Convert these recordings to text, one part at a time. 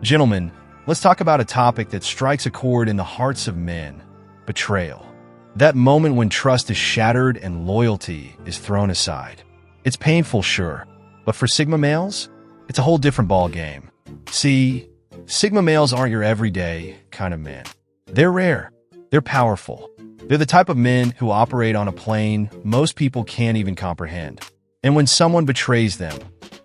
Gentlemen, let's talk about a topic that strikes a chord in the hearts of men: betrayal. That moment when trust is shattered and loyalty is thrown aside. It's painful, sure, but for Sigma males, it's a whole different ball game. See, Sigma males aren't your everyday kind of men. They're rare. They're powerful. They're the type of men who operate on a plane most people can't even comprehend. And when someone betrays them,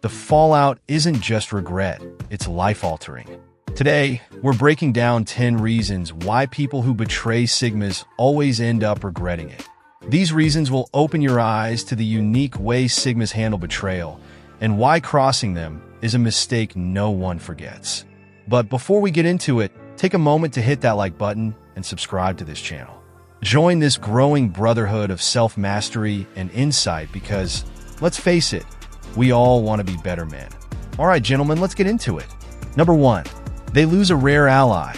the fallout isn't just regret, it's life-altering. Today, we're breaking down 10 reasons why people who betray Sigmas always end up regretting it. These reasons will open your eyes to the unique way Sigmas handle betrayal and why crossing them is a mistake no one forgets. But before we get into it, take a moment to hit that like button and subscribe to this channel. Join this growing brotherhood of self-mastery and insight because, let's face it, we all want to be better men. All right, gentlemen, let's get into it. Number 1, they lose a rare ally.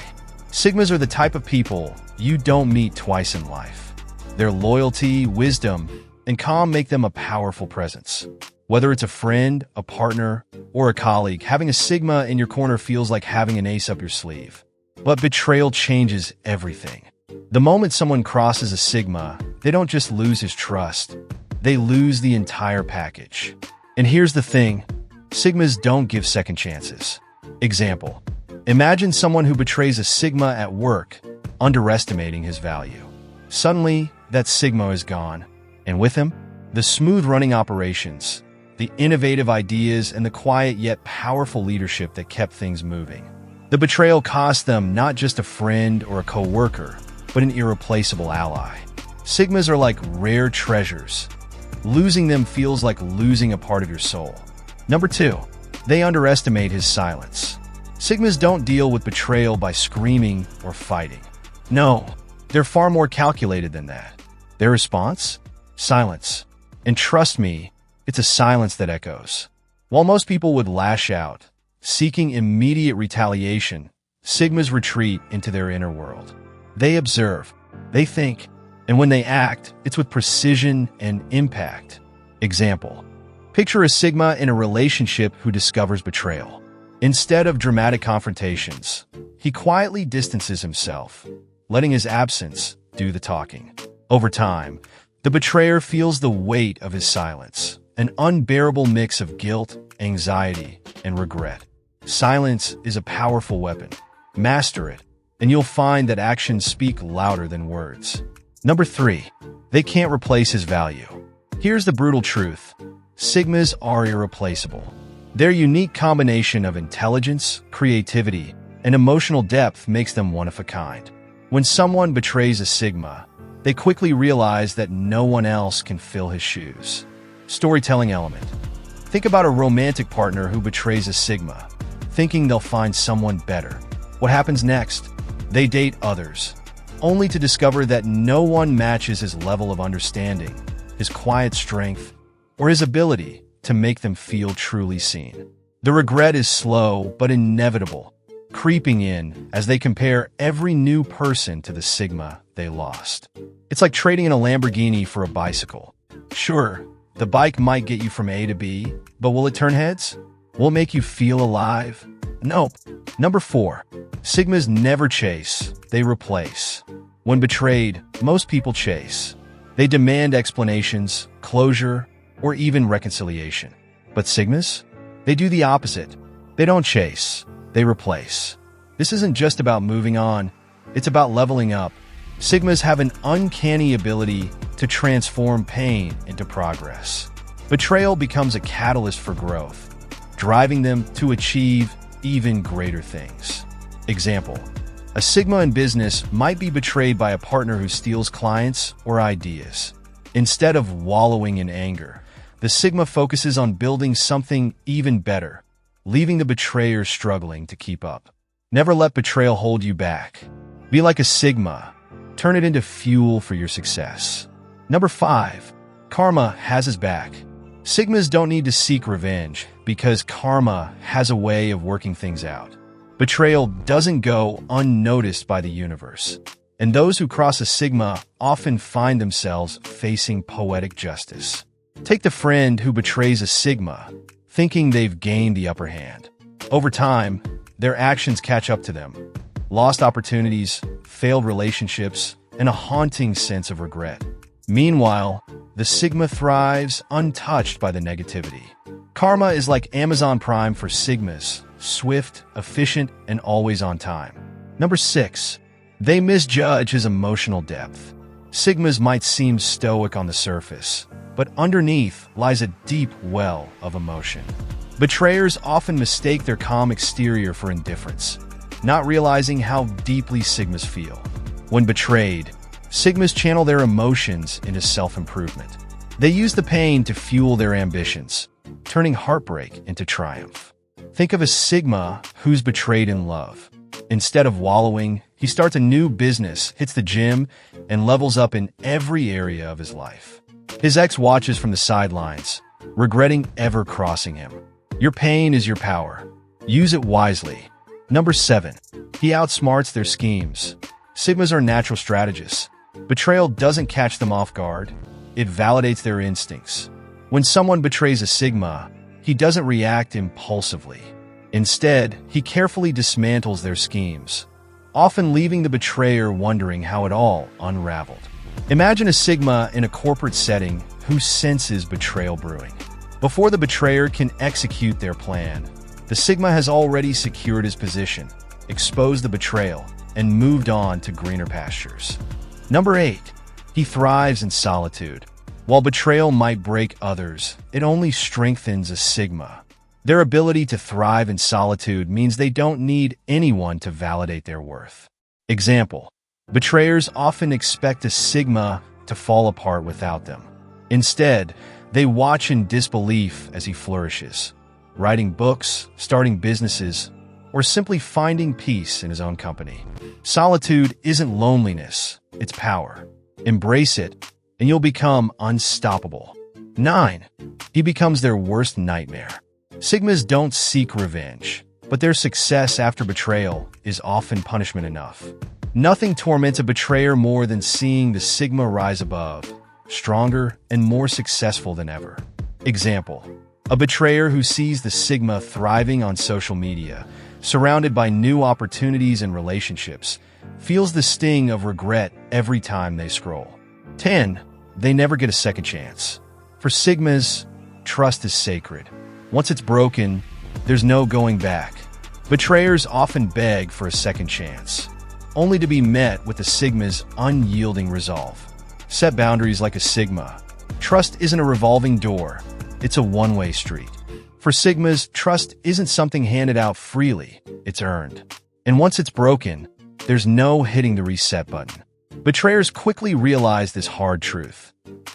Sigmas are the type of people you don't meet twice in life. Their loyalty, wisdom, and calm make them a powerful presence. Whether it's a friend, a partner, or a colleague, having a Sigma in your corner feels like having an ace up your sleeve. But betrayal changes everything. The moment someone crosses a Sigma, they don't just lose his trust, they lose the entire package. And here's the thing, Sigmas don't give second chances. Example, imagine someone who betrays a Sigma at work, underestimating his value. Suddenly, that Sigma is gone, and with him, the smooth-running operations, the innovative ideas, and the quiet yet powerful leadership that kept things moving. The betrayal cost them not just a friend or a co-worker, but an irreplaceable ally. Sigmas are like rare treasures. Losing them feels like losing a part of your soul. Number 2, they underestimate his silence. Sigmas don't deal with betrayal by screaming or fighting. No, they're far more calculated than that. Their response? Silence. And trust me, it's a silence that echoes. While most people would lash out, seeking immediate retaliation, Sigmas retreat into their inner world. They observe, they think, and when they act, it's with precision and impact. Example, picture a Sigma in a relationship who discovers betrayal. Instead of dramatic confrontations, he quietly distances himself, letting his absence do the talking. Over time, the betrayer feels the weight of his silence, an unbearable mix of guilt, anxiety, and regret. Silence is a powerful weapon. Master it, and you'll find that actions speak louder than words. Number 3, they can't replace his value. Here's the brutal truth. Sigmas are irreplaceable. Their unique combination of intelligence, creativity, and emotional depth makes them one of a kind. When someone betrays a Sigma, they quickly realize that no one else can fill his shoes. Storytelling element. Think about a romantic partner who betrays a Sigma, thinking they'll find someone better. What happens next? They date others, only to discover that no one matches his level of understanding, his quiet strength, or his ability to make them feel truly seen. The regret is slow but inevitable, creeping in as they compare every new person to the Sigma they lost. It's like trading in a Lamborghini for a bicycle. Sure, the bike might get you from A to B, but will it turn heads? Will it make you feel alive? Nope. Number 4, Sigmas never chase, they replace. When betrayed, most people chase. They demand explanations, closure, or even reconciliation. But Sigmas? They do the opposite. They don't chase, they replace. This isn't just about moving on, it's about leveling up. Sigmas have an uncanny ability to transform pain into progress. Betrayal becomes a catalyst for growth, driving them to achieve even greater things. Example, a Sigma in business might be betrayed by a partner who steals clients or ideas. Instead of wallowing in anger, the Sigma focuses on building something even better, leaving the betrayer struggling to keep up. Never let betrayal hold you back. Be like a Sigma. Turn it into fuel for your success. Number 5, karma has his back. Sigmas don't need to seek revenge because karma has a way of working things out. Betrayal doesn't go unnoticed by the universe, and those who cross a Sigma often find themselves facing poetic justice. Take the friend who betrays a Sigma, thinking they've gained the upper hand. Over time, their actions catch up to them. Lost opportunities, failed relationships, and a haunting sense of regret. Meanwhile, the Sigma thrives untouched by the negativity. Karma is like Amazon Prime for Sigmas, swift, efficient, and always on time. Number 6. They misjudge his emotional depth. Sigmas might seem stoic on the surface, but underneath lies a deep well of emotion. Betrayers often mistake their calm exterior for indifference, not realizing how deeply Sigmas feel. When betrayed, Sigmas channel their emotions into self-improvement. They use the pain to fuel their ambitions, turning heartbreak into triumph. Think of a Sigma who's betrayed in love. Instead of wallowing, he starts a new business, hits the gym, and levels up in every area of his life. His ex watches from the sidelines, regretting ever crossing him. Your pain is your power. Use it wisely. Number 7. He outsmarts their schemes. Sigmas are natural strategists. Betrayal doesn't catch them off guard. It validates their instincts. When someone betrays a Sigma, he doesn't react impulsively. Instead, he carefully dismantles their schemes, often leaving the betrayer wondering how it all unraveled. Imagine a Sigma in a corporate setting who senses betrayal brewing. Before the betrayer can execute their plan, the Sigma has already secured his position, exposed the betrayal, and moved on to greener pastures. Number 8. He thrives in solitude. While betrayal might break others, it only strengthens a Sigma. Their ability to thrive in solitude means they don't need anyone to validate their worth. Example: betrayers often expect a Sigma to fall apart without them. Instead, they watch in disbelief as he flourishes, writing books, starting businesses, or simply finding peace in his own company. Solitude isn't loneliness, it's power. Embrace it, and you'll become unstoppable. 9. He becomes their worst nightmare. Sigmas don't seek revenge, but their success after betrayal is often punishment enough. Nothing torments a betrayer more than seeing the Sigma rise above, stronger and more successful than ever. Example: a betrayer who sees the Sigma thriving on social media, surrounded by new opportunities and relationships, feels the sting of regret every time they scroll. 10. They never get a second chance. For Sigmas, trust is sacred. Once it's broken, there's no going back. Betrayers often beg for a second chance, only to be met with the Sigma's unyielding resolve. Set boundaries like a Sigma. Trust isn't a revolving door, it's a one-way street. For Sigmas, trust isn't something handed out freely, it's earned. And once it's broken, there's no hitting the reset button. Betrayers quickly realize this hard truth.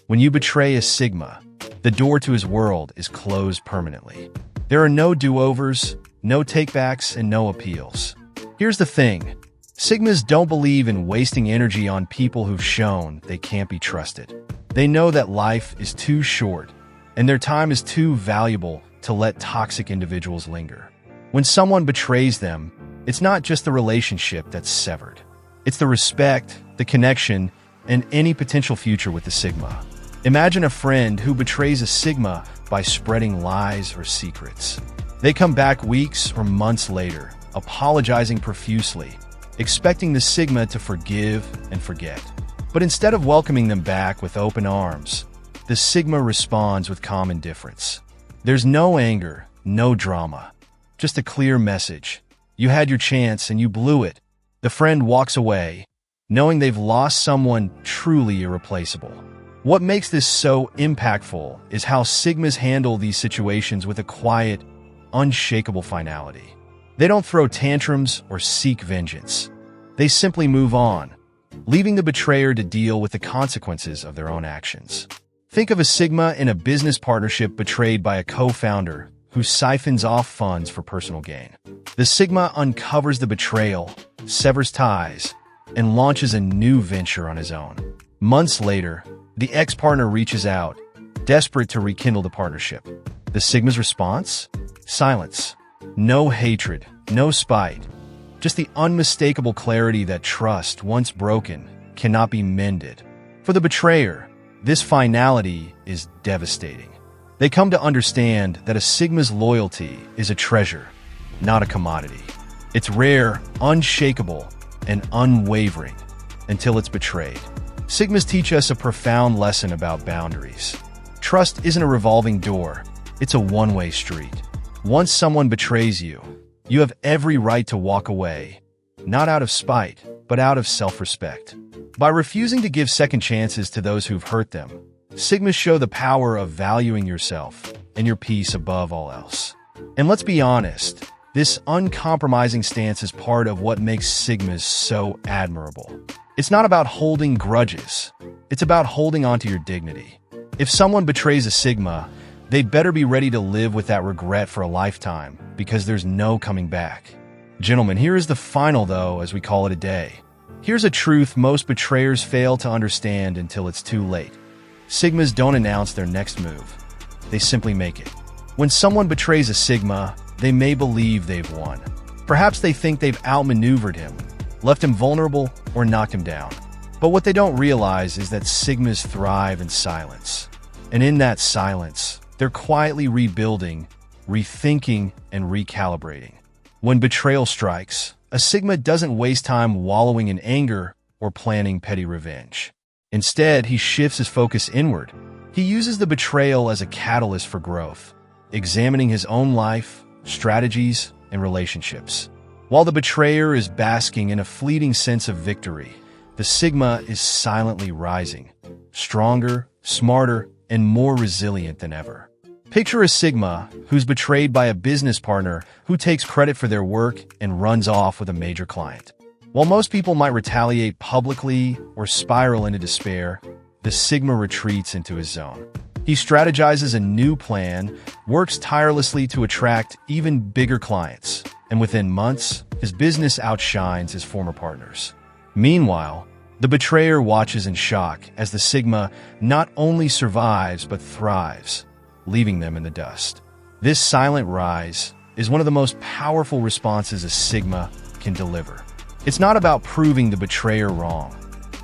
When you betray a Sigma, the door to his world is closed permanently. There are no do-overs, no takebacks, and no appeals. Here's the thing: Sigmas don't believe in wasting energy on people who've shown they can't be trusted. They know that life is too short, and their time is too valuable to let toxic individuals linger. When someone betrays them, it's not just the relationship that's severed. It's the respect, the connection, and any potential future with the Sigma. Imagine a friend who betrays a Sigma by spreading lies or secrets. They come back weeks or months later, apologizing profusely, expecting the Sigma to forgive and forget. But instead of welcoming them back with open arms, the Sigma responds with calm indifference. There's no anger, no drama, just a clear message. You had your chance and you blew it. The friend walks away, knowing they've lost someone truly irreplaceable. What makes this so impactful is how Sigmas handle these situations with a quiet, unshakable finality. They don't throw tantrums or seek vengeance. They simply move on, leaving the betrayer to deal with the consequences of their own actions. Think of a Sigma in a business partnership betrayed by a co-founder who siphons off funds for personal gain. The Sigma uncovers the betrayal, severs ties, and launches a new venture on his own. Months later, the ex-partner reaches out, desperate to rekindle the partnership. The Sigma's response? Silence. No hatred, no spite. Just the unmistakable clarity that trust, once broken, cannot be mended. For the betrayer, this finality is devastating. They come to understand that a Sigma's loyalty is a treasure, not a commodity. It's rare, unshakable, and unwavering until it's betrayed. Sigmas teach us a profound lesson about boundaries. Trust isn't a revolving door, it's a one-way street. Once someone betrays you, you have every right to walk away, not out of spite, but out of self-respect. By refusing to give second chances to those who've hurt them, Sigmas show the power of valuing yourself and your peace above all else. And let's be honest, this uncompromising stance is part of what makes Sigmas so admirable. It's not about holding grudges, it's about holding onto your dignity. If someone betrays a Sigma, they better be ready to live with that regret for a lifetime, because there's no coming back. Gentlemen, here is the final though, as we call it a day. Here's a truth most betrayers fail to understand until it's too late. Sigmas don't announce their next move. They simply make it. When someone betrays a Sigma, they may believe they've won. Perhaps they think they've outmaneuvered him, left him vulnerable, or knocked him down. But what they don't realize is that Sigmas thrive in silence. And in that silence, they're quietly rebuilding, rethinking, and recalibrating. When betrayal strikes, a Sigma doesn't waste time wallowing in anger or planning petty revenge. Instead, he shifts his focus inward. He uses the betrayal as a catalyst for growth, examining his own life, strategies, and relationships. While the betrayer is basking in a fleeting sense of victory, the Sigma is silently rising, stronger, smarter, and more resilient than ever. Picture a Sigma who's betrayed by a business partner who takes credit for their work and runs off with a major client. While most people might retaliate publicly or spiral into despair, the Sigma retreats into his zone. He strategizes a new plan, works tirelessly to attract even bigger clients, and within months, his business outshines his former partners. Meanwhile, the betrayer watches in shock as the Sigma not only survives but thrives, leaving them in the dust. This silent rise is one of the most powerful responses a Sigma can deliver. It's not about proving the betrayer wrong.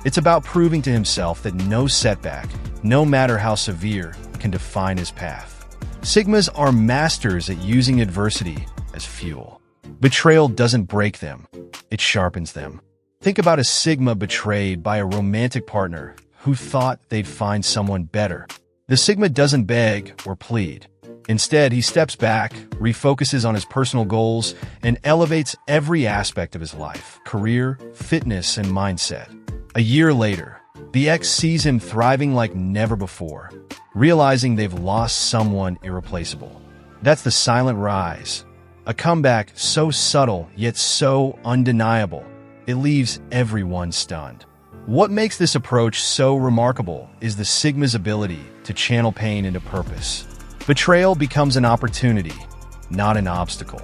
It's about proving to himself that no setback, no matter how severe, can define his path. Sigmas are masters at using adversity as fuel. Betrayal doesn't break them, it sharpens them. Think about a Sigma betrayed by a romantic partner who thought they'd find someone better. The Sigma doesn't beg or plead. Instead, he steps back, refocuses on his personal goals, and elevates every aspect of his life, career, fitness, and mindset. A year later, the ex sees him thriving like never before, realizing they've lost someone irreplaceable. That's the silent rise, a comeback so subtle yet so undeniable, it leaves everyone stunned. What makes this approach so remarkable is the Sigma's ability to channel pain into purpose. Betrayal becomes an opportunity, not an obstacle.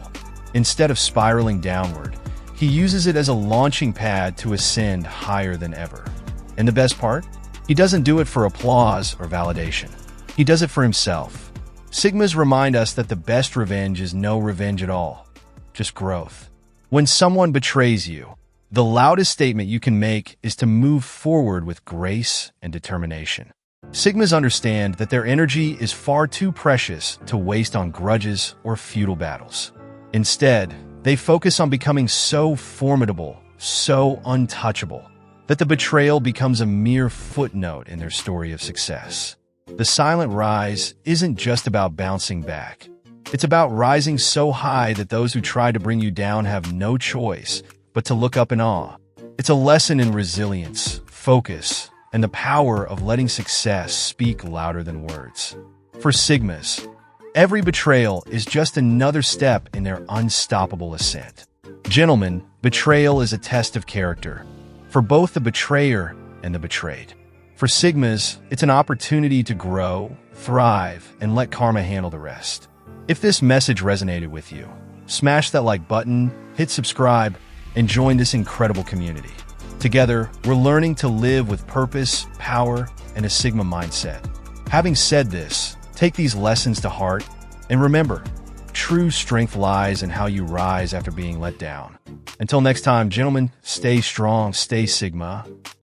Instead of spiraling downward, he uses it as a launching pad to ascend higher than ever. And the best part? He doesn't do it for applause or validation. He does it for himself. Sigmas remind us that the best revenge is no revenge at all, just growth. When someone betrays you, the loudest statement you can make is to move forward with grace and determination. Sigmas understand that their energy is far too precious to waste on grudges or futile battles. Instead, they focus on becoming so formidable, so untouchable, that the betrayal becomes a mere footnote in their story of success. The silent rise isn't just about bouncing back. It's about rising so high that those who try to bring you down have no choice but to look up in awe. It's a lesson in resilience, focus, and the power of letting success speak louder than words. For Sigmas, every betrayal is just another step in their unstoppable ascent. Gentlemen, betrayal is a test of character, for both the betrayer and the betrayed. For Sigmas, it's an opportunity to grow, thrive, and let karma handle the rest. If this message resonated with you, smash that like button, hit subscribe, and join this incredible community. Together, we're learning to live with purpose, power, and a Sigma mindset. Having said this, take these lessons to heart, and remember, true strength lies in how you rise after being let down. Until next time, gentlemen, stay strong, stay Sigma.